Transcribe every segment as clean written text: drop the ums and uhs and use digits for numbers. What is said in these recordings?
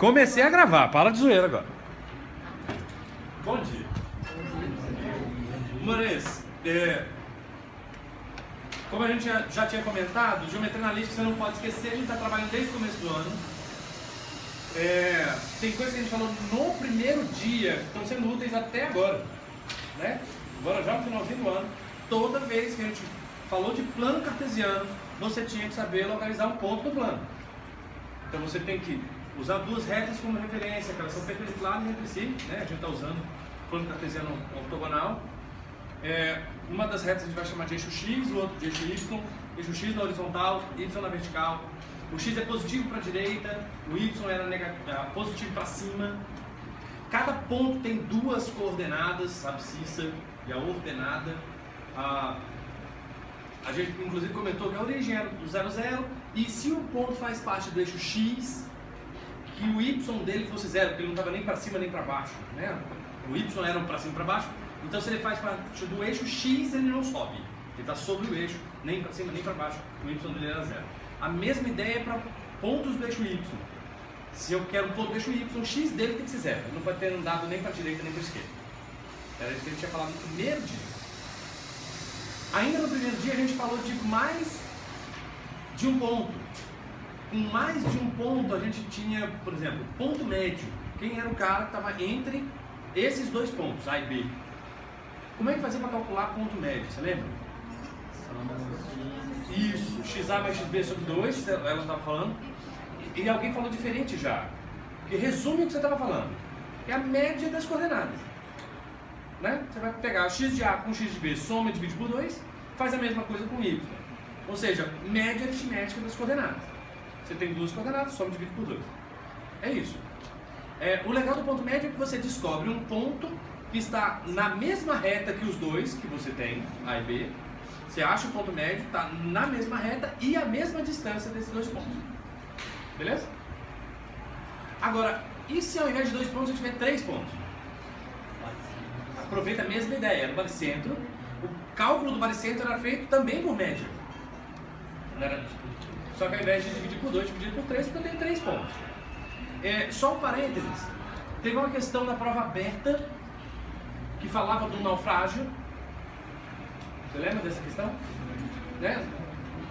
Comecei a gravar, para de zoeira agora. Bom dia. Moraes, como a gente já tinha comentado, geometria analítica você não pode esquecer, a gente está trabalhando desde o começo do ano. Tem coisas que a gente falou no primeiro dia, que estão sendo úteis até agora, né? Agora já no finalzinho do ano, toda vez que a gente falou de plano cartesiano, você tinha que saber localizar um ponto do plano. Então você tem que usar duas retas como referência, que elas são perpendiculares entre si, né? A gente está usando o plano cartesiano ortogonal. Uma das retas a gente vai chamar de eixo X, o outro de eixo Y. Eixo X na horizontal, Y na vertical. O X é positivo para a direita, o Y era positivo para cima. Cada ponto tem duas coordenadas, a abscissa e a ordenada. A gente inclusive comentou que a origem era do 0, 0, e se o ponto faz parte do eixo X, que o Y dele fosse 0, porque ele não estava nem para cima nem para baixo, né? O Y era um para cima e para baixo, então se ele faz parte do eixo X, ele não sobe, ele está sobre o eixo, nem para cima nem para baixo, o Y dele era 0. A mesma ideia é para pontos do eixo Y. Se eu quero um ponto do eixo Y, o X dele tem que ser 0, ele não pode ter andado nem para a direita nem para a esquerda. Era isso que a gente tinha falado no primeiro dia. Ainda no primeiro dia a gente falou de mais de um ponto. Com mais de um ponto a gente tinha, por exemplo, ponto médio. Quem era o cara que estava entre esses dois pontos, A e B? Como é que fazia para calcular ponto médio? Você lembra? Isso, XA mais XB sobre 2, ela estava falando. E alguém falou diferente já. Que resume o que você estava falando. É a média das coordenadas. Né? Você vai pegar x de A com x de B, soma e divide por 2, faz a mesma coisa com y. Ou seja, média aritmética das coordenadas. Você tem duas coordenadas, soma e divide por 2. É isso. O legal do ponto médio é que você descobre um ponto que está na mesma reta que os dois que você tem, A e B. Você acha o ponto médio, está na mesma reta e a mesma distância desses dois pontos. Beleza? Agora, e se ao invés de 2 pontos a gente tiver 3 pontos? Aproveita a mesma ideia, no baricentro. O cálculo do baricentro era feito também por média. Só que ao invés de dividir por 2, dividir por 3, porque eu tenho 3 pontos. Só um parênteses. Teve uma questão da prova aberta que falava do naufrágio. Você lembra dessa questão? Né?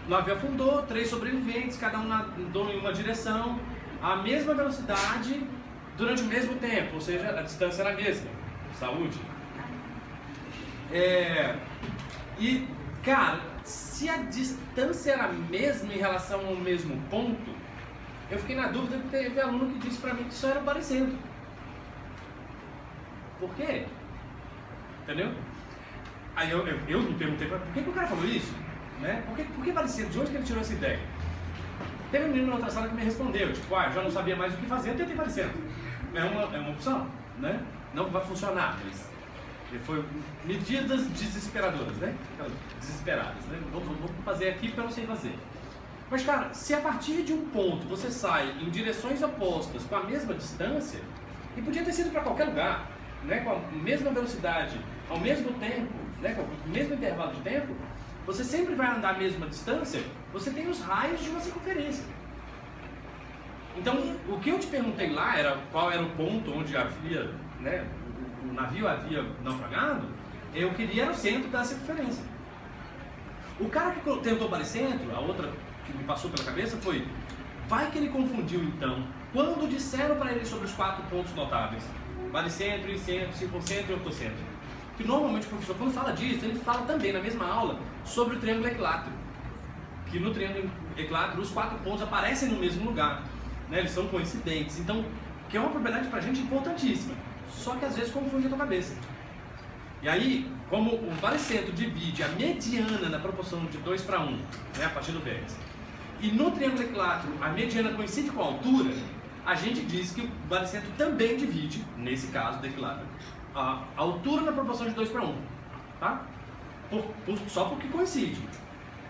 O navio afundou, 3 sobreviventes, cada um nadou em uma direção, a mesma velocidade durante o mesmo tempo, ou seja, a distância era a mesma. Saúde. E, cara, se a distância era a mesma em relação ao mesmo ponto, eu fiquei na dúvida que teve aluno que disse pra mim que isso era baricentro. Por quê? Entendeu? Aí eu me perguntei, por que o cara falou isso? Né? Por que baricentro? De onde que ele tirou essa ideia? Teve um menino na outra sala que me respondeu, tipo, eu já não sabia mais o que fazer, eu tentei baricentro. É uma opção, né? Não vai funcionar, mas foi medidas desesperadoras, né? Desesperadas, né? Vou fazer aqui porque eu não sei fazer. Mas, cara, se a partir de um ponto você sai em direções opostas com a mesma distância, e podia ter sido para qualquer lugar, né? Com a mesma velocidade, ao mesmo tempo, né? Com o mesmo intervalo de tempo, você sempre vai andar a mesma distância, você tem os raios de uma circunferência. Então, o que eu te perguntei lá era qual era o ponto onde havia, né, o navio havia naufragado. Eu queria era o centro da circunferência. O cara que tentou baricentro, a outra que me passou pela cabeça foi, vai que ele confundiu então, quando disseram para ele sobre os 4 pontos notáveis, baricentro, incentro, circuncentro e ortocentro. Que normalmente o professor, quando fala disso, ele fala também na mesma aula sobre o triângulo equilátero. Que no triângulo equilátero os 4 pontos aparecem no mesmo lugar. Né, eles são coincidentes, então, que é uma propriedade pra gente importantíssima, só que às vezes confunde a tua cabeça. E aí, como o baricentro divide a mediana na proporção de 2 para 1, né, a partir do vértice, e no triângulo equilátero a mediana coincide com a altura, a gente diz que o baricentro também divide, nesse caso do equilátero, a altura na proporção de 2 para 1, tá? Só porque coincide.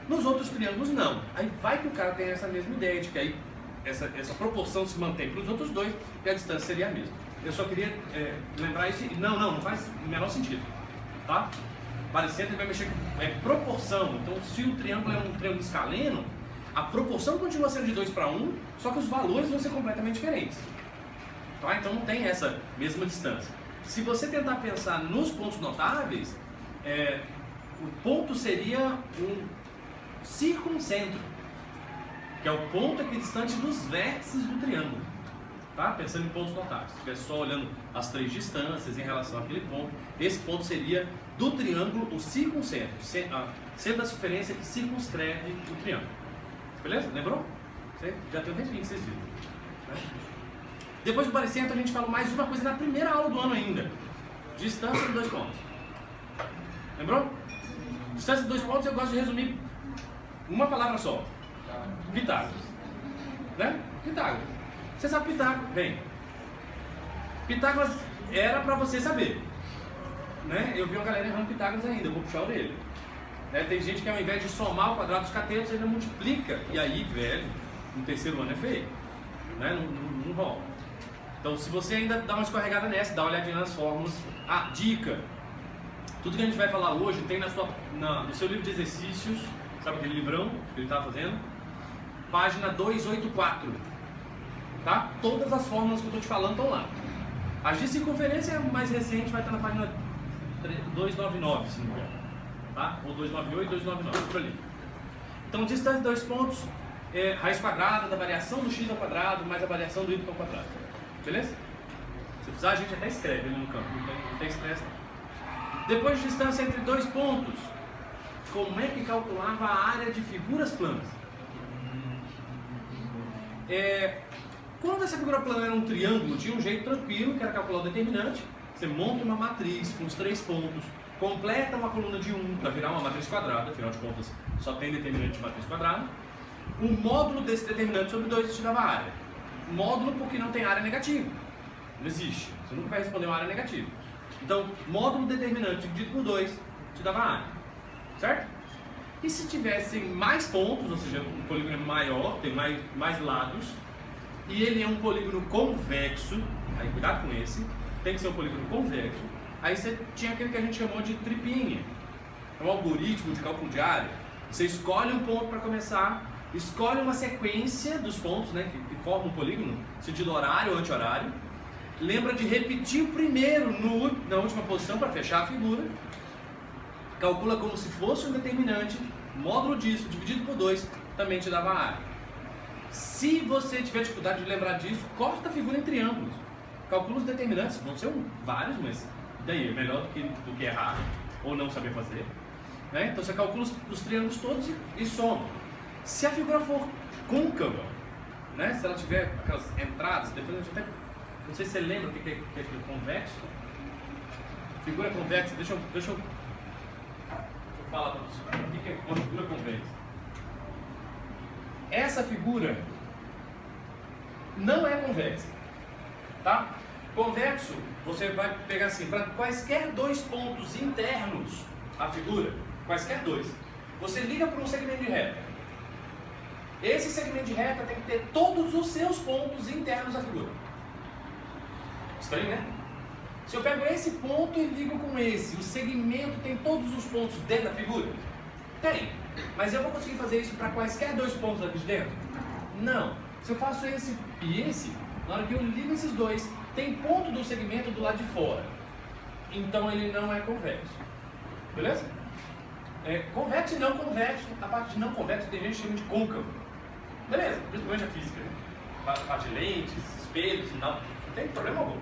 Nos outros triângulos não. Aí vai que o cara tem essa mesma ideia de que aí essa proporção se mantém para os outros dois e a distância seria a mesma. Eu só queria lembrar isso. Não faz o menor sentido. Tá? Baricentro vai mexer com proporção. Então, se o triângulo é um triângulo escaleno, a proporção continua sendo de 2 para 1, só que os valores vão ser completamente diferentes. Tá? Então não tem essa mesma distância. Se você tentar pensar nos pontos notáveis, o ponto seria um circuncentro, que é o ponto equidistante dos vértices do triângulo. Tá? Pensando em pontos notáveis. Se estivesse só olhando as 3 distâncias em relação àquele ponto, esse ponto seria do triângulo o circuncentro, sendo a circunferência que circunscreve o triângulo. Beleza? Lembrou? Já tem um tempinho que vocês viram. Né? Depois do baricentro a gente falou mais uma coisa na primeira aula do ano ainda. Distância de 2 pontos. Lembrou? Distância de 2 pontos eu gosto de resumir uma palavra só. Pitágoras. Né? Pitágoras. Você sabe Pitágoras? Bem, Pitágoras era para você saber. Né? Eu vi uma galera errando Pitágoras ainda, eu vou puxar a orelha. Né? Tem gente que ao invés de somar o quadrado dos catetos, ainda multiplica. E aí, velho, no terceiro ano é feio. Né? Não rola. Então, se você ainda dá uma escorregada nessa, dá uma olhadinha nas fórmulas. Dica: tudo que a gente vai falar hoje tem no seu livro de exercícios, sabe aquele livrão que ele estava fazendo? Página 284. Tá? Todas as fórmulas que eu estou te falando estão lá. A de circunferência mais recente vai estar na página 299, se não me engano. Tá? Ou 298, 299, por ali. Então, distância de 2 pontos, raiz quadrada da variação do x ao quadrado mais a variação do y ao quadrado. Beleza? Se precisar, a gente até escreve ali no campo, não tem estresse. Depois de distância entre 2 pontos, como é que calculava a área de figuras planas? Quando essa figura plana era um triângulo, tinha um jeito tranquilo, que era calcular o determinante. Você monta uma matriz com os 3 pontos, completa uma coluna de 1 para virar uma matriz quadrada, afinal de contas só tem determinante de matriz quadrada. O módulo desse determinante sobre 2 te dava área. Módulo porque não tem área negativa. Não existe. Você nunca vai responder uma área negativa. Então, módulo determinante dividido por 2 te dava área. Certo? E se tivessem mais pontos, ou seja, um polígono é maior, tem mais lados, e ele é um polígono convexo, aí cuidado com esse, tem que ser um polígono convexo, aí você tinha aquele que a gente chamou de tripinha. É um algoritmo de cálculo de área. Você escolhe um ponto para começar, escolhe uma sequência dos pontos, né, que formam um polígono, sentido horário ou anti-horário. Lembra de repetir o primeiro na última posição para fechar a figura. Calcula como se fosse um determinante, módulo disso, dividido por 2, também te dava área. Se você tiver dificuldade de lembrar disso, corta a figura em triângulos. Calcula os determinantes, vão ser vários, mas daí é melhor do que errar ou não saber fazer. Né? Então você calcula os triângulos todos e soma. Se a figura for côncava, né? Se ela tiver aquelas entradas, depois a gente até... Não sei se você lembra o que é convexo. Figura convexa, deixa eu falar para você. O que é uma figura convexa? Essa figura não é convexa. Tá? Convexo, você vai pegar assim, para quaisquer 2 pontos internos à figura, quaisquer 2, você liga para um segmento de reta. Esse segmento de reta tem que ter todos os seus pontos internos à figura. Estranho, né? Se eu pego esse ponto e ligo com esse, o segmento tem todos os pontos dentro da figura? Tem. Mas eu vou conseguir fazer isso para quaisquer 2 pontos aqui de dentro? Não. Se eu faço esse e esse, na hora que eu ligo esses 2, tem ponto do segmento do lado de fora. Então ele não é convexo. Beleza? Convexo e não convexo. A parte de não convexo tem gente que chama de côncavo. Beleza? Principalmente a física. Né? A parte de lentes, espelhos, não tem problema algum.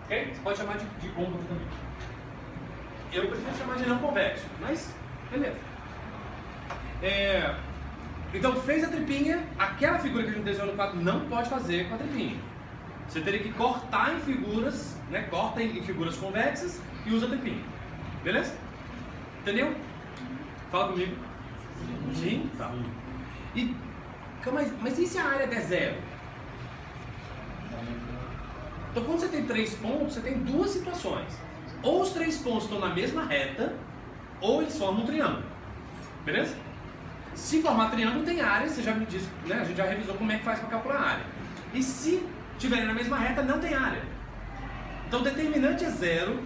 Okay? Você pode chamar de côncavo também. Eu prefiro chamar de não convexo, mas beleza. Então fez a tripinha, aquela figura que a gente desenhou no quadro não pode fazer com a tripinha. Você teria que cortar em figuras, né? Corta em figuras convexas e usa a tripinha. Beleza? Entendeu? Fala comigo. Sim? Tá. Mas e se a área der 0? Então quando você tem 3 pontos, você tem 2 situações. Ou os 3 pontos estão na mesma reta, ou eles formam um triângulo. Beleza? Se formar triângulo tem área, você já me disse, né? A gente já revisou como é que faz para calcular a área. E se estiverem na mesma reta, não tem área. Então o determinante é 0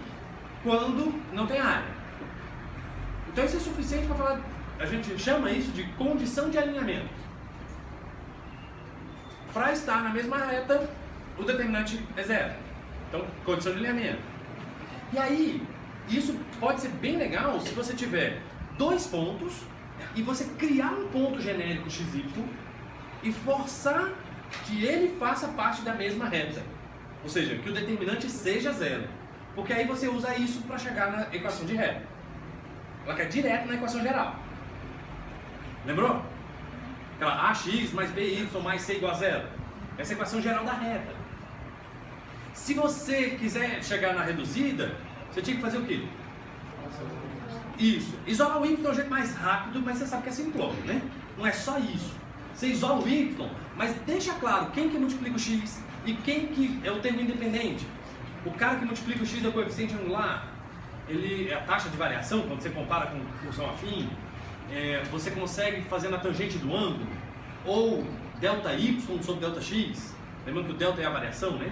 quando não tem área. Então isso é suficiente para falar, a gente chama isso de condição de alinhamento. Para estar na mesma reta, o determinante é zero. Então, condição de alinhamento. E aí, isso pode ser bem legal se você tiver dois pontos e você criar um ponto genérico XY e forçar que ele faça parte da mesma reta. Ou seja, que o determinante seja zero. Porque aí você usa isso para chegar na equação de reta. Ela cai direto na equação geral. Lembrou? Aquela AX mais BY mais C igual a zero. Essa é a equação geral da reta. Se você quiser chegar na reduzida, você tinha que fazer o quê? Isso. Isolar o Y é o jeito mais rápido, mas você sabe que é simplório, né? Não é só isso. Você isola o Y, mas deixa claro quem que multiplica o X e quem que é o termo independente. O cara que multiplica o X é o coeficiente angular. Ele é a taxa de variação, quando você compara com função afim. Você consegue fazer na tangente do ângulo. Ou delta Y sobre delta X. Lembrando que o delta é a variação, né?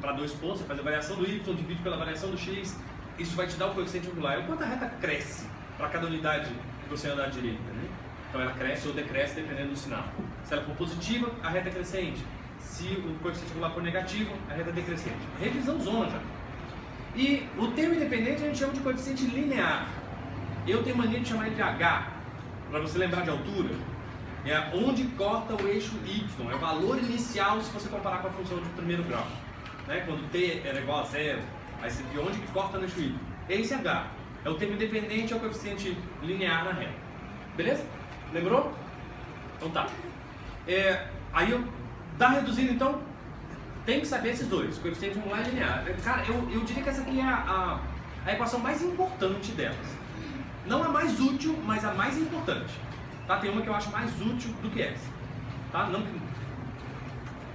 Para dois pontos, você faz a variação do Y, divide pela variação do X. Isso vai te dar o coeficiente angular. E quanto a reta cresce para cada unidade que você andar à direita, né? Então ela cresce ou decresce dependendo do sinal. Se ela for positiva, a reta é crescente. Se o coeficiente angular for negativo, a reta é decrescente. Revisão zona já. E o termo independente a gente chama de coeficiente linear. Eu tenho mania de chamar ele de H, para você lembrar de altura. É onde corta o eixo Y, é o valor inicial se você comparar com a função de primeiro grau. Né? Quando t era igual a zero, aí você vê onde que corta no eixo Y. Esse H é o termo independente, é o coeficiente linear na reta. Beleza? Lembrou? Então tá. Aí da reduzida então, tem que saber esses dois, coeficiente angular e linear. Cara, eu diria que essa aqui é a equação mais importante delas. Não a mais útil, mas a mais importante. Tá? Tem uma que eu acho mais útil do que essa. Tá? Não,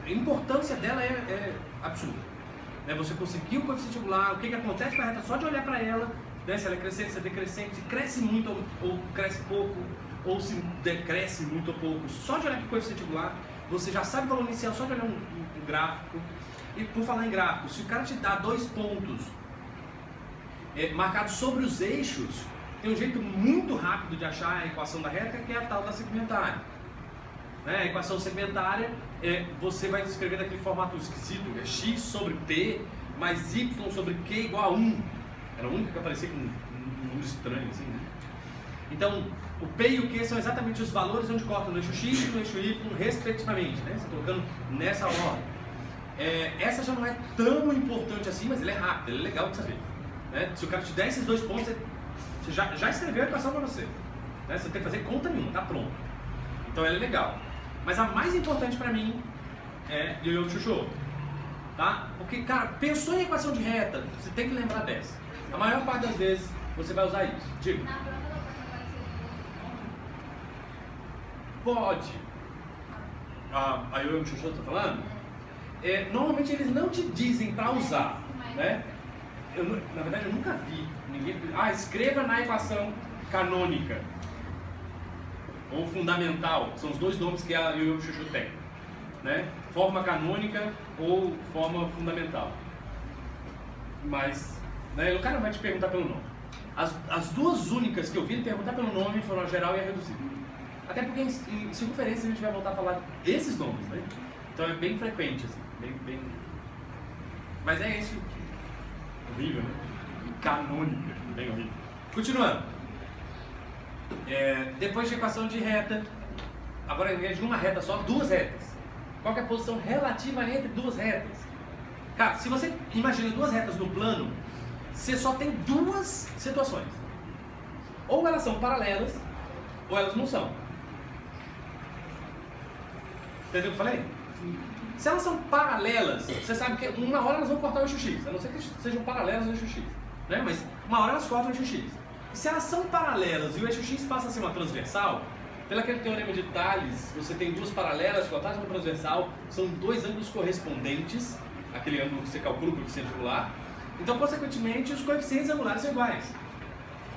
a importância dela é absurda. Né? Você conseguir o coeficiente angular, o que acontece com a reta só de olhar para ela, né? Se ela é crescente, se é decrescente, se cresce muito ou cresce pouco, ou se decresce muito ou pouco, só de olhar para o coeficiente angular, você já sabe o valor inicial só de olhar um gráfico. E por falar em gráfico, se o cara te dá dois pontos marcados sobre os eixos, tem um jeito muito rápido de achar a equação da reta, que é a tal da segmentária. Né? A equação segmentária, você vai escrever daquele formato esquisito, é x sobre p mais y sobre q igual a 1. Era a única que aparecia com um número estranho assim, né? Então, o p e o q são exatamente os valores onde cortam no eixo x e no eixo y, respectivamente, né? Você está colocando nessa ordem. Essa já não é tão importante assim, mas ela é rápida, ela é legal de saber. Né? Se o cara te der esses dois pontos, você já escreveu a equação para você. Né? Você não tem que fazer conta nenhuma, tá pronto. Então ela é legal. Mas a mais importante para mim é Yo-Yo Chuchu. Tá? Porque, cara, pensou em equação de reta, você tem que lembrar dessa. A maior parte das vezes você vai usar isso. Diga. Pode. A Yo-Yo Chuchu está falando? Normalmente eles não te dizem para usar. Né? Na verdade eu nunca vi ninguém. Escreva na equação canônica ou fundamental, são os dois nomes que a Yo-Yo Chuchu tem, né? Forma canônica ou forma fundamental. Mas, né, o cara não vai te perguntar pelo nome. As duas únicas que eu vi perguntar pelo nome foram a geral e a reduzida. Até porque em circunferência a gente vai voltar a falar esses nomes, né? Então é bem frequente, assim, bem... Mas é esse horrível, né? Canônica, bem horrível. Continuando. Depois de equação de reta, agora em vez de uma reta só, duas retas. Qual que é a posição relativa entre duas retas? Cara, se você imagina duas retas no plano, você só tem duas situações. Ou elas são paralelas, ou elas não são. Entendeu o que eu falei? Se elas são paralelas, você sabe que uma hora elas vão cortar o eixo X, a não ser que sejam paralelas ao eixo X, né? Mas uma hora elas cortam o eixo X. E se elas são paralelas e o eixo X passa a ser uma transversal, pelo aquele teorema de Thales, você tem duas paralelas cortadas uma transversal, são dois ângulos correspondentes, aquele ângulo que você calcula o coeficiente angular, então consequentemente os coeficientes angulares são iguais.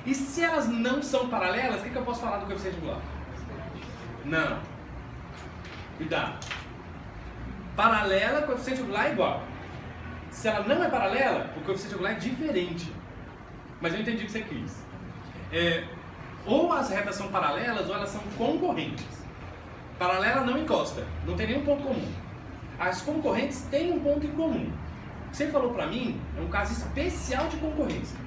E se elas não são paralelas, o que eu posso falar do coeficiente angular? Não. Cuidado. Paralela, coeficiente angular é igual. Se ela não é paralela, o coeficiente angular é diferente. Mas eu entendi o que você quis. Ou as retas são paralelas ou elas são concorrentes. Paralela não encosta, não tem nenhum ponto comum. As concorrentes têm um ponto em comum. O que você falou para mim é um caso especial de concorrência,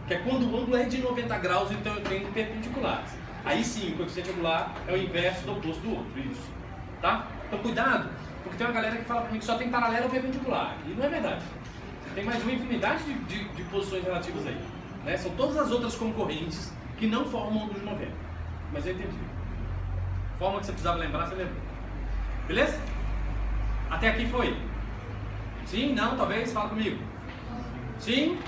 que é quando o ângulo é de 90 graus, então eu tenho perpendiculares. Aí sim, o coeficiente angular é o inverso do oposto do outro, isso. Tá? Então cuidado, porque tem uma galera que fala para mim que só tem paralelo ou perpendicular, e não é verdade. Tem mais uma infinidade de posições relativas aí. Né? São todas as outras concorrentes que não formam ângulo de 90. Mas eu entendi. Forma que você precisava lembrar, você lembrou. Beleza? Até aqui foi? Sim? Não? Talvez? Fala comigo. Sim?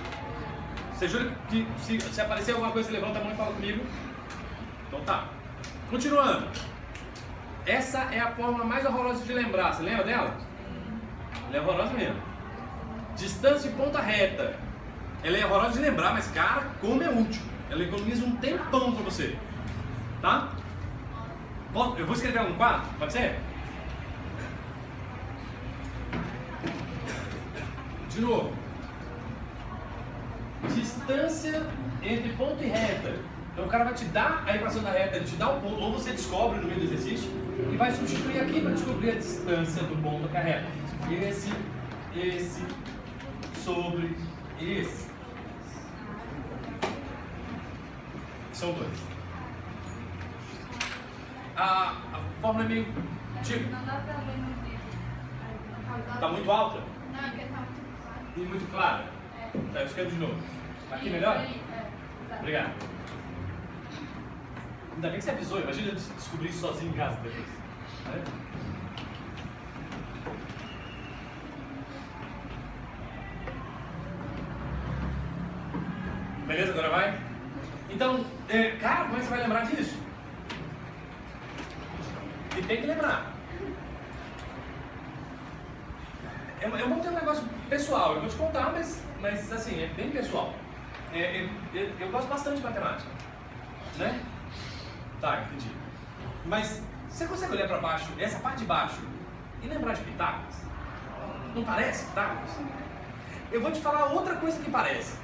Você jura que se aparecer alguma coisa, você levanta a mão e fala comigo? Então tá. Continuando. Essa é a forma mais horrorosa de lembrar. Você lembra dela? Ela é horrorosa mesmo. Distância de ponta reta. Ela é horrorosa de lembrar, mas cara, como é útil. Ela economiza um tempão pra você. Tá? Eu vou escrever ela no quadro, pode ser? De novo. Distância entre ponto e reta. Então o cara vai te dar a equação da reta, ele te dá o ponto, ou você descobre no meio do exercício, e vai substituir aqui para descobrir a distância do ponto com a reta. Esse sobre esse. São dois. A fórmula é meio tipo. Não dá pra ler no vídeo. Tá muito alta? Não, é porque tá muito claro. E muito clara? Tá, eu escrevo de novo. Aqui melhor? Tá. Obrigado. Ainda bem que você avisou, imagina eu descobrir isso sozinho em casa depois. Né? Beleza, agora vai? Então, cara, como é que você vai lembrar disso? E tem que lembrar. Eu vou ter um negócio pessoal, eu vou te contar, mas assim, é bem pessoal. Eu gosto bastante de matemática, né? Tá, entendi. Mas você consegue olhar para baixo, essa parte de baixo, e lembrar de Pitágoras? Não parece Pitágoras? Eu vou te falar outra coisa que parece.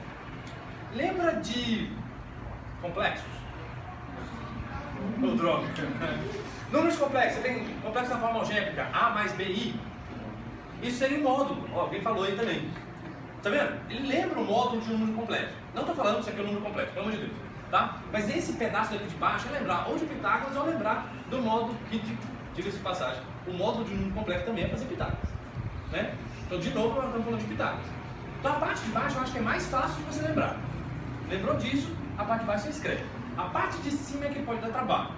Lembra de complexos? Ô, droga. Números complexos, você tem complexo na forma algébrica, A mais BI. Isso seria um módulo, ó, alguém falou aí também. Tá vendo? Ele lembra o módulo de um número complexo. Não estou falando que isso aqui é um número complexo, pelo amor de Deus. Tá? Mas esse pedaço daqui de baixo é lembrar ou de Pitágoras ou lembrar do módulo que, diga-se de passagem, o módulo de um número complexo também é fazer Pitágoras. Né? Então, de novo, nós estamos falando de Pitágoras. Então, a parte de baixo eu acho que é mais fácil de você lembrar. Lembrou disso? A parte de baixo você escreve. A parte de cima é que pode dar trabalho.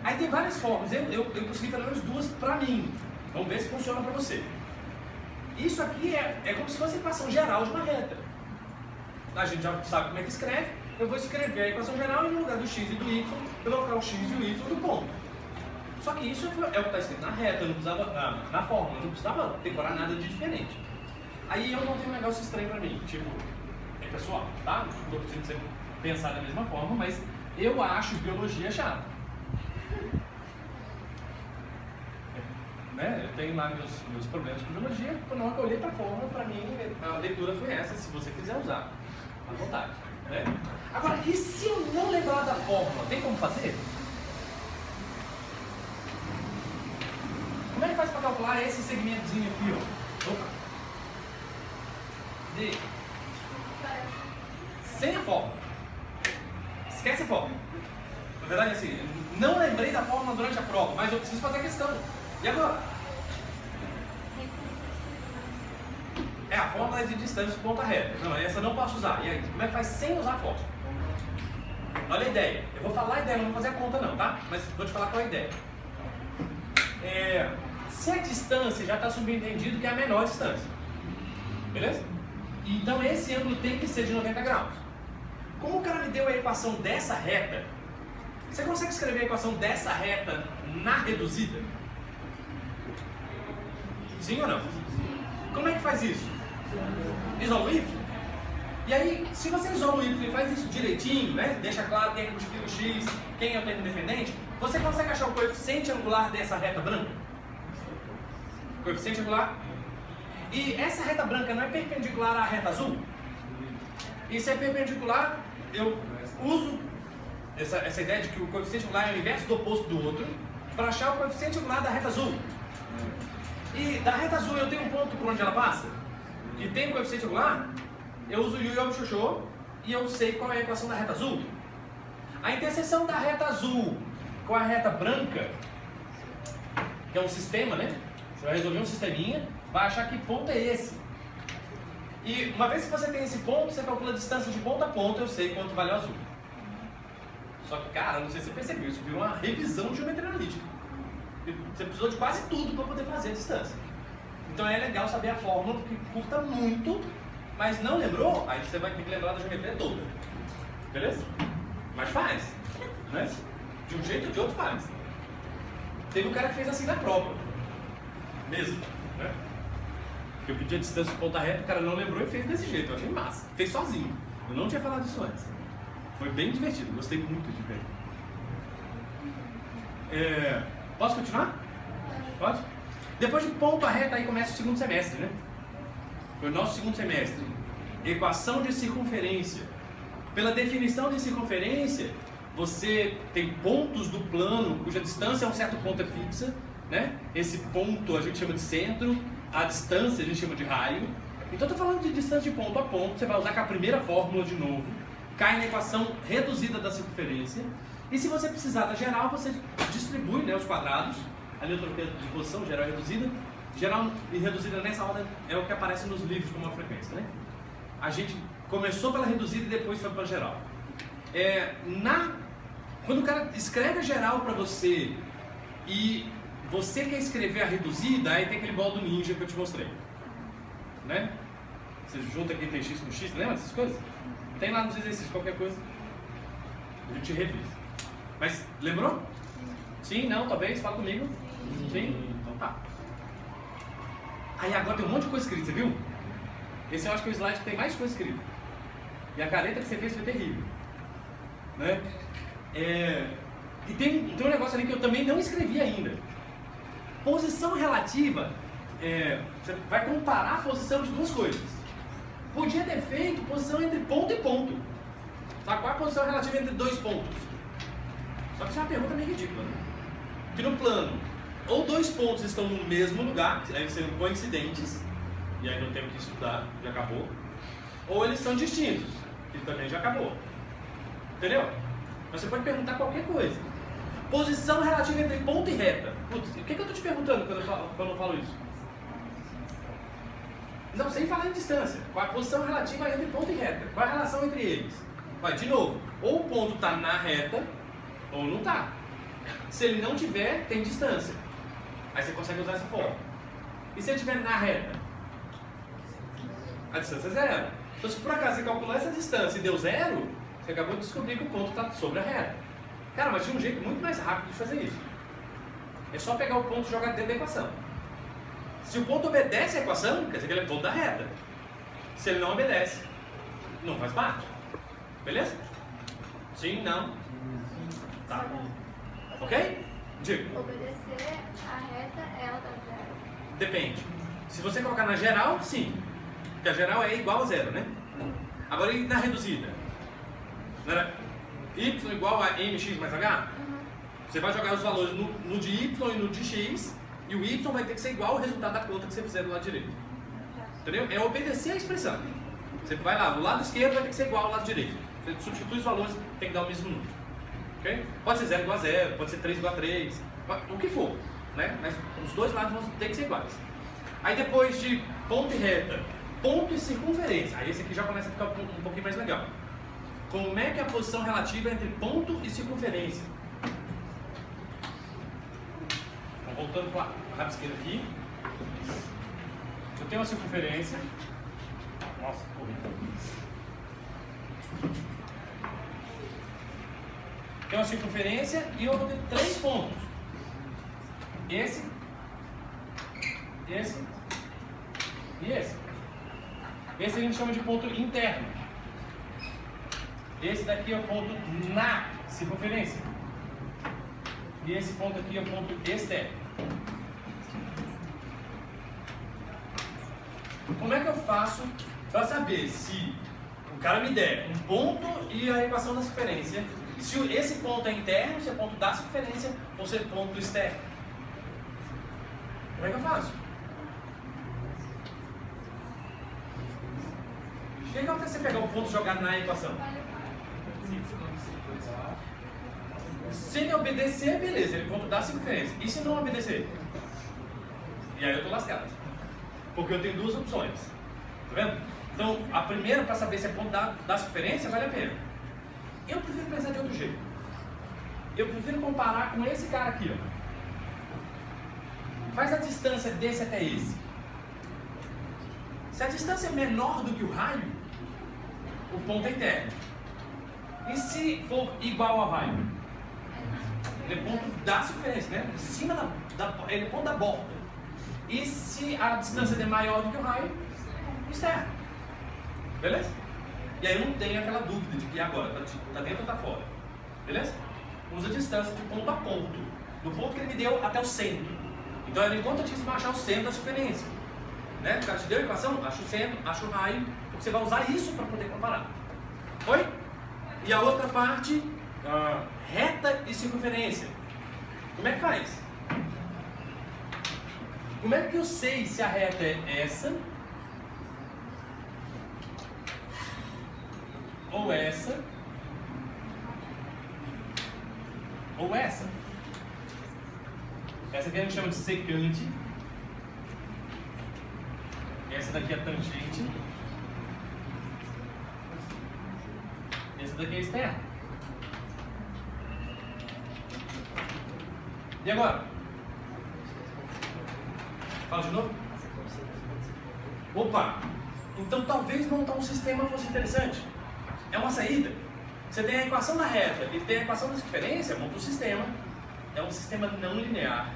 Aí tem várias formas. Eu consegui pelo menos duas para mim. Vamos ver se funciona para você. Isso aqui é como se fosse a equação geral de uma reta. A gente já sabe como é que escreve. Eu vou escrever a equação geral e no lugar do x e do y, eu vou colocar o x e o y do ponto. Só que isso é o que está escrito na reta, eu não precisava, na fórmula, eu não precisava decorar nada de diferente. Aí eu montei um negócio estranho para mim, tipo, é pessoal, tá? Não estou pedindo você pensar da mesma forma, mas eu acho biologia chata. Né? Eu tenho lá meus problemas com biologia, quando eu olhei para a fórmula, para mim a leitura foi essa, se você quiser usar, à vontade. Né? Agora, e se eu não lembrar da fórmula, tem como fazer? Como é que faz para calcular esse segmentozinho aqui, ó? Opa! D. Sem a fórmula. Esquece a fórmula. Na verdade, assim, não lembrei da fórmula durante a prova, mas eu preciso fazer a questão. E agora? A fórmula é de distância de ponta reta. Não, essa eu não posso usar. E aí, como é que faz sem usar a fórmula? Olha a ideia. Eu vou falar a ideia, não vou fazer a conta não, tá? Mas vou te falar qual é a ideia. Se a distância já está subentendido que é a menor distância. Beleza? Então esse ângulo tem que ser de 90 graus. Como o cara me deu a equação dessa reta, você consegue escrever a equação dessa reta na reduzida? Sim ou não? Como é que faz isso? Isola o y? E aí, se você isola o y e faz isso direitinho, né? Deixa claro quem multiplica o x, quem é o termo dependente, você consegue achar o coeficiente angular dessa reta branca? Coeficiente angular? E essa reta branca não é perpendicular à reta azul? E se é perpendicular, eu uso essa ideia de que o coeficiente angular é o inverso do oposto do outro para achar o coeficiente angular da reta azul. E da reta azul eu tenho um ponto por onde ela passa? E tem um coeficiente angular? Eu uso o Yu Yu Shosho e eu sei qual é a equação da reta azul. A interseção da reta azul com a reta branca, que é um sistema, né? Você vai resolver um sisteminha, vai achar que ponto é esse. E uma vez que você tem esse ponto, você calcula a distância de ponto a ponto, eu sei quanto vale o azul. Só que, cara, não sei se você percebeu, isso virou uma revisão de geometria analítica. Você precisou de quase tudo para poder fazer a distância. Então é legal saber a fórmula, porque curta muito, mas não lembrou? Aí você vai ter que lembrar da geometria toda. Beleza? Mas faz, né? De um jeito ou de outro faz. Teve um cara que fez assim na prova. Mesmo, né? Eu pedi a distância de ponta reta, o cara não lembrou e fez desse jeito. Eu achei massa. Fez sozinho. Eu não tinha falado isso antes. Foi bem divertido, gostei muito de ver. Posso continuar? Pode? Depois de ponta reta aí começa o segundo semestre, né? Foi o nosso segundo semestre. Equação de circunferência. Pela definição de circunferência, você tem pontos do plano cuja distância a um certo ponto é fixa, né? Esse ponto a gente chama de centro, a distância a gente chama de raio. Então, estou falando de distância de ponto a ponto, você vai usar com a primeira fórmula de novo, cai na equação reduzida da circunferência, e se você precisar da geral, você distribui, né, os quadrados, ali eu troquei de posição, geral e reduzida. Geral e reduzida nessa ordem é o que aparece nos livros como uma frequência, né? A gente começou pela reduzida e depois foi para a geral. Quando o cara escreve a geral para você e você quer escrever a reduzida, aí tem aquele bolo do ninja que eu te mostrei, né? Você junta aqui tem x com x, lembra dessas coisas? Tem lá nos exercícios, qualquer coisa a gente revisa. Mas lembrou? Sim, não, talvez, fala comigo. Sim? Então tá. Aí agora tem um monte de coisa escrita, você viu? Esse eu acho que é o slide que tem mais coisa escrita. E a careta que você fez foi terrível, né? E tem um negócio ali que eu também não escrevi ainda. Posição relativa, você vai comparar a posição de duas coisas. Podia ter feito posição entre ponto e ponto. Sabe qual é a posição relativa entre dois pontos? Só que isso é uma pergunta meio ridícula, né? Que no plano, ou dois pontos estão no mesmo lugar, aí seriam coincidentes, e aí não tem o que estudar, já acabou. Ou eles são distintos, que também já acabou. Entendeu? Mas você pode perguntar qualquer coisa. Posição relativa entre ponto e reta. Putz, o que eu estou te perguntando quando eu falo isso? Não, sem falar em distância. Qual é a posição relativa entre ponto e reta? Qual é a relação entre eles? Vai, de novo, ou o ponto está na reta, ou não está. Se ele não tiver, tem distância. Aí você consegue usar essa forma. E se ele estiver na reta? A distância é zero. Então, se por acaso você calcular essa distância e deu zero, você acabou de descobrir que o ponto está sobre a reta. Cara, mas tinha um jeito muito mais rápido de fazer isso. É só pegar o ponto e jogar dentro da equação. Se o ponto obedece à equação, quer dizer que ele é ponto da reta. Se ele não obedece, não faz parte. Beleza? Sim, não. Tá. Ok? Diga. Obedecer a reta, ela dá zero. Depende. Se você colocar na geral, sim. Porque a geral é igual a zero, né? Agora e na reduzida? Y igual a mx mais h? Você vai jogar os valores no de y e no de x, e o y vai ter que ser igual ao resultado da conta que você fizer do lado direito. Entendeu? É obedecer a expressão. Você vai lá, do lado esquerdo vai ter que ser igual ao lado direito. Você substitui os valores, tem que dar o mesmo número. Okay? Pode ser 0 igual a 0, pode ser 3 igual a 3, o que for, né? Mas os dois lados vão ter que ser iguais. Aí depois de ponto e reta, ponto e circunferência, aí esse aqui já começa a ficar um pouquinho mais legal. Como é que é a posição relativa entre ponto e circunferência? Então, voltando para a rabisqueira aqui. Eu tenho uma circunferência. Nossa, ficou horrível. Tem uma circunferência e eu vou ter 3 pontos. Esse e esse. Esse a gente chama de ponto interno. Esse daqui é o ponto na circunferência. E esse ponto aqui é o ponto externo. Como é que eu faço para saber se o cara me der um ponto e a equação da circunferência, se esse ponto é interno, se é ponto da circunferência ou se é ponto externo? Como é que eu faço? O que acontece se você pegar o ponto jogado na equação? Se ele obedecer, beleza, ele ponto dá circunferência. E se não obedecer? E aí eu tô lascado. Porque eu tenho duas opções. Tá vendo? Então, a primeira, para saber se é ponto da circunferência, vale a pena. Eu prefiro pensar de outro jeito. Eu prefiro comparar com esse cara aqui, ó. Faz a distância desse até esse. Se a distância é menor do que o raio, o ponto é interno. E se for igual ao raio? Ele é ponto da circunferência, né? Em cima ele é ponto da borda. E se a distância é maior do que o raio? Externo. Beleza? E aí eu não tenho aquela dúvida de que agora está dentro ou está fora. Beleza? Usa a distância de ponto a ponto. Do ponto que ele me deu até o centro. Então era importantíssimo achar o centro da circunferência. Né? O cara te deu a equação, acha o centro, acha o raio, porque você vai usar isso para poder comparar. Foi? E a outra parte, reta e circunferência. Como é que faz? Como é que eu sei se a reta é essa ou essa ou essa? Essa aqui a gente chama de secante. Essa daqui é tangente. Essa daqui é externa. E agora? Fala de novo. Opa! Então talvez montar um sistema fosse interessante. É uma saída. Você tem a equação da reta e tem a equação da circunferência, monta um sistema. É um sistema não linear,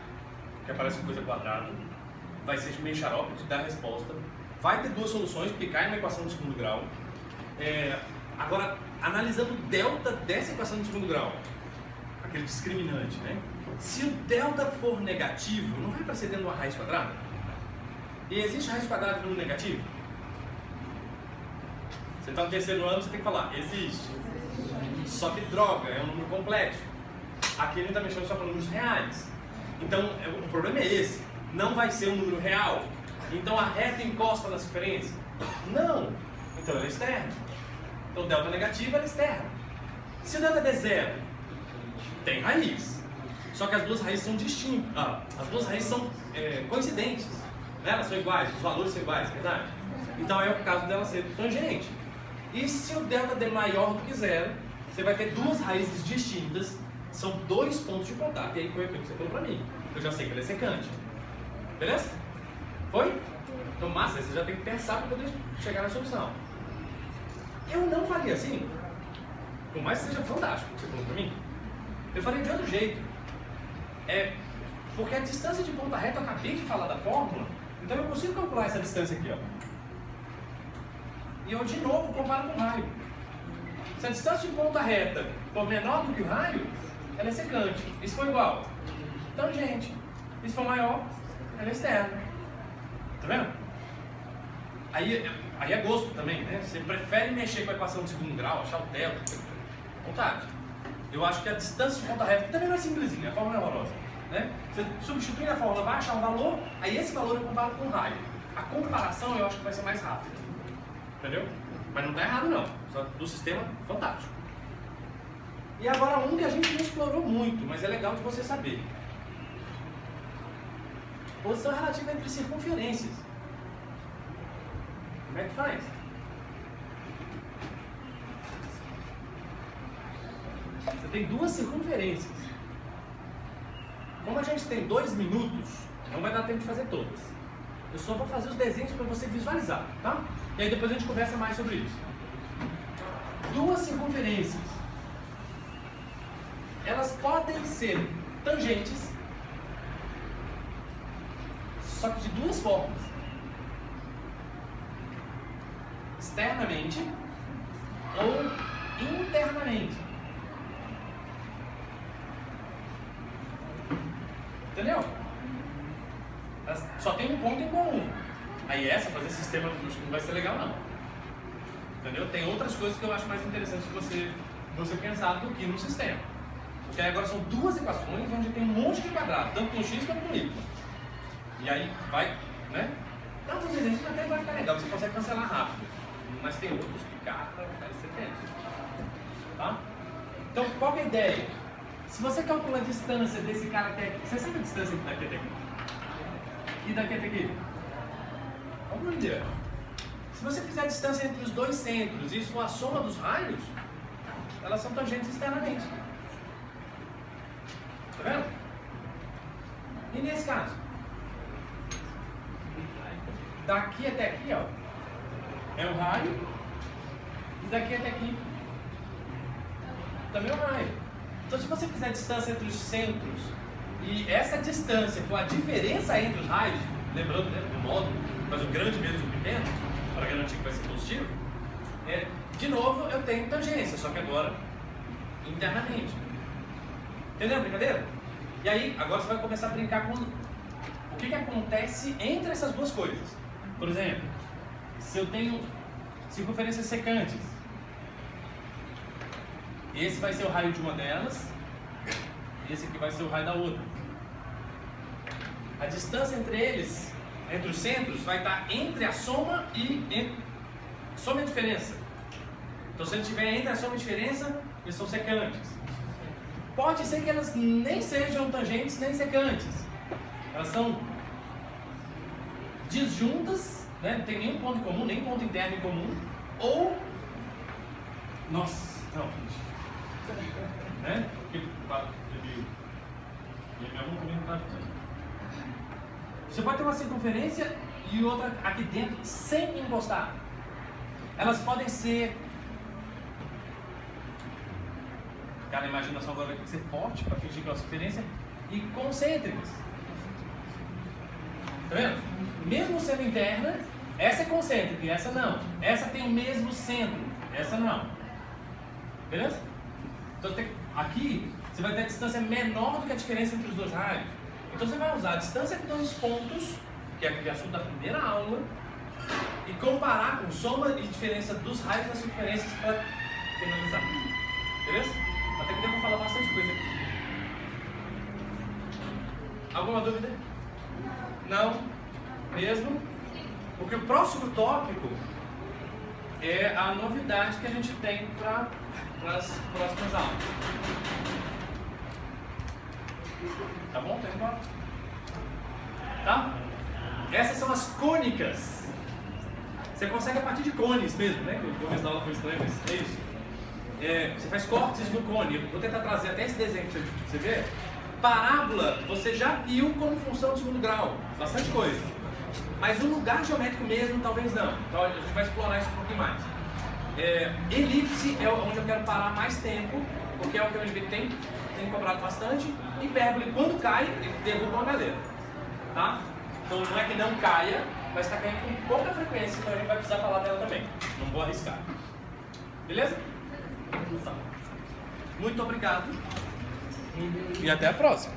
que aparece com coisa quadrada. Vai ser meio xarope de dar a resposta. Vai ter duas soluções, porque cai na equação de segundo grau. Agora, analisando o delta dessa equação de segundo grau, aquele discriminante, né? Se o delta for negativo, não vai aparecer dentro de uma raiz quadrada? E existe raiz quadrada de número negativo? Você está no terceiro ano, você tem que falar, existe. Só que droga, é um número complexo. Aqui ele está mexendo só com números reais. Então, o problema é esse. Não vai ser um número real. Então a reta encosta na circunferência? Não. Então ela é externa. Então delta negativa ela é externa. Se o delta der zero, tem raiz. Só que as duas raízes são distintas. As duas raízes são coincidentes. Né? Elas são iguais, os valores são iguais, é verdade? Então é o caso dela ser tangente. E se o delta der maior do que zero, você vai ter duas raízes distintas. São dois pontos de contato. E aí foi aquilo que você falou pra mim. Eu já sei que ela é secante. Beleza? Foi? Então, massa, você já tem que pensar para poder chegar na solução. Eu não faria assim, por mais que seja fantástico o que você falou para mim. Eu faria de outro jeito. Porque a distância de ponta reta, eu acabei de falar da fórmula, então eu consigo calcular essa distância aqui, ó. E eu de novo comparo com o raio. Se a distância de ponta reta for menor do que o raio, ela é secante. Isso for igual, tangente. Isso for maior, ela é externa. Tá vendo? Aí é gosto também, né? Você prefere mexer com a equação de segundo grau, achar o delta, vontade. Eu acho que a distância de ponta reta também não é simplesinha, a fórmula é horrorosa, né? Você substitui a fórmula, vai achar um valor, aí esse valor eu comparo com o raio. A comparação eu acho que vai ser mais rápida, entendeu? Mas não tá errado não, só do sistema fantástico. E agora um que a gente não explorou muito, mas é legal de você saber. Posição relativa entre circunferências. Como é que faz? Você tem duas circunferências. Como a gente tem 2 minutos, não vai dar tempo de fazer todas. Eu só vou fazer os desenhos para você visualizar, tá? E aí depois a gente conversa mais sobre isso. Duas circunferências. Elas podem ser tangentes, só que de duas formas. Externamente ou internamente. Entendeu? Elas só tem um ponto em comum. Aí essa, fazer sistema não vai ser legal não. Entendeu? Tem outras coisas que eu acho mais interessantes de você pensar do que no sistema. Porque aí agora são duas equações onde tem um monte de quadrado, tanto no x quanto no y. E aí vai, né? Não, os exercícios até vai ficar legal, você consegue cancelar rápido. Mas tem outros que, cara, vai ser tenso. Tá? Então, qual que é a ideia? Se você calcula a distância desse cara até aqui, você sabe a distância daqui até aqui? E daqui até aqui? Vamos ver. Se você fizer a distância entre os dois centros e isso a soma dos raios, elas são tangentes externamente. Tá vendo? E nesse caso? Daqui até aqui, ó, é um raio, e daqui até aqui também é um raio. Então, se você fizer a distância entre os centros e essa distância for a diferença entre os raios, lembrando, né, do módulo, mas o grande menos o pequeno, para garantir que vai ser positivo, de novo eu tenho tangência, só que agora internamente. Entendeu a brincadeira? E aí, agora você vai começar a brincar com o que acontece entre essas duas coisas. Por exemplo, se eu tenho circunferências secantes, esse vai ser o raio de uma delas, esse aqui vai ser o raio da outra. A distância entre eles, entre os centros, vai estar entre a soma e soma e diferença. Então, se ele estiver entre a soma e diferença, eles são secantes. Pode ser que elas nem sejam tangentes nem secantes. Elas são disjuntas, né? Não tem nenhum ponto em comum, nem ponto interno em comum. Ou... Nossa, não, gente. Né? Você pode ter uma circunferência e outra aqui dentro sem encostar. Elas podem ser... Cara, a imaginação agora vai ter que ser forte para fingir que é uma circunferência. E concêntricas. Tá vendo? Mesmo sendo interna, essa é concêntrica e essa não. Essa tem o mesmo centro, essa não. Beleza? Então aqui você vai ter a distância menor do que a diferença entre os dois raios. Então você vai usar a distância dos pontos, que é aquele assunto da primeira aula, e comparar com soma e diferença dos raios das circunferências para finalizar. Beleza? Até que deu para falar bastante coisa aqui. Alguma dúvida? Não? Mesmo? Porque o próximo tópico é a novidade que a gente tem para as próximas aulas. Tá bom? Tá embora? Tá? Essas são as cônicas. Você consegue a partir de cones mesmo, né? O começo da aula foi estranho, mas é isso. Você faz cortes no cone. Eu vou tentar trazer até esse desenho para você ver. Parábola, você já viu como função de segundo grau. Bastante coisa. Mas o lugar geométrico mesmo, talvez não. Então a gente vai explorar isso um pouquinho mais. Elipse é onde eu quero parar mais tempo, porque é o que o NB tem cobrado bastante. Hipérbole, quando cai, ele derruba uma galera. Tá? Então não é que não caia, mas está caindo com pouca frequência, então a gente vai precisar falar dela também. Não vou arriscar. Beleza? Muito obrigado. E até a próxima.